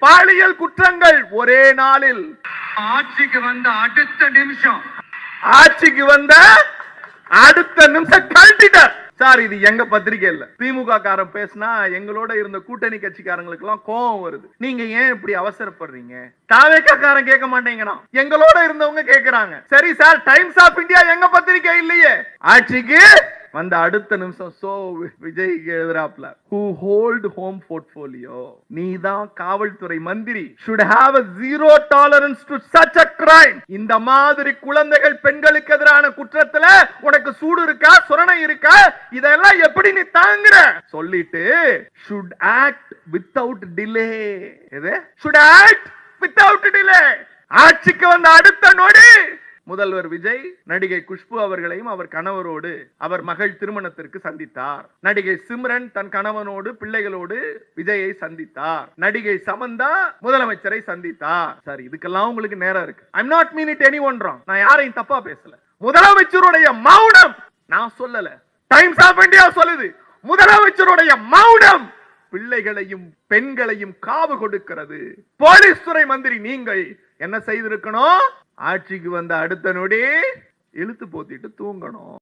பாலியல் குற்றங்கள் ஒரே நாளில். ஆட்சிக்கு வந்த அடுத்த நிமிஷம் கழட்டிட்டார். சார், இது எங்க பத்திரிகை இல்ல. திமுக காரன் பேசினா எங்களோட இருந்த கூட்டணி கட்சிக்காரங்களுக்கு எல்லாம் கோபம் வருது. நீங்க ஏன் இப்படி அவசரப்படுறீங்க? தாவேகா காரன் கேட்க மாட்டேங்கிறான், எங்களோட இருந்தவங்க கேக்குறாங்க. சரி சார், டைம்ஸ் ஆஃப் இந்தியா எங்க பத்திரிகை இல்லையே. ஆட்சிக்கு வந்த அடுத்த நிமிஷம் சோ விஜய் எழுதுறாப்ல, who hold home portfolio, நீதான் காவல்துறை மந்திரி, should have a zero tolerance to such a crime. இந்த மாதிரி குழந்தைகள் பெண்களுக்கு எதிரான குற்றத்துல உனக்கு சூடு இருக்கா, சுரணை இருக்கா, இதெல்லாம் எப்படி நீ தாங்குற சொல்லிட்டு should act without delay. எது should act without delay? ஆட்சிக்கு வந்த அடுத்த நொடி முதல்வர் விஜய் நடிகை குஷ்பு அவர்களையும் அவர் கணவரோடு அவர் மகள் திருமணத்திற்கு சந்தித்தார். நடிகை சிம்ரன் தன் கணவனோடு பிள்ளைகளோடு விஜயை சந்தித்தார். நடிகை சமந்தா முதலமைச்சரை சந்தித்தார். சார், இதுக்கெல்லாம் உங்களுக்கு நேரம் இருக்கு. I'm not mean it anyone wrong. நான் யாரையும் தப்பா பேசல. முதலமைச்சருடைய மௌனம் நான் சொல்லல, டைம்ஸ் ஆஃப் இந்தியா சொல்லுது. முதலமைச்சருடைய மௌனம் பிள்ளைகளையும் பெண்களையும் காவு கொடுக்கிறது. போலீஸ் துறை மந்திரி நீங்கள் என்ன செய்திருக்கணும்? ஆட்சிக்கு வந்த அடுத்த நொடி இழுத்து போத்திட்டு தூங்கணும்.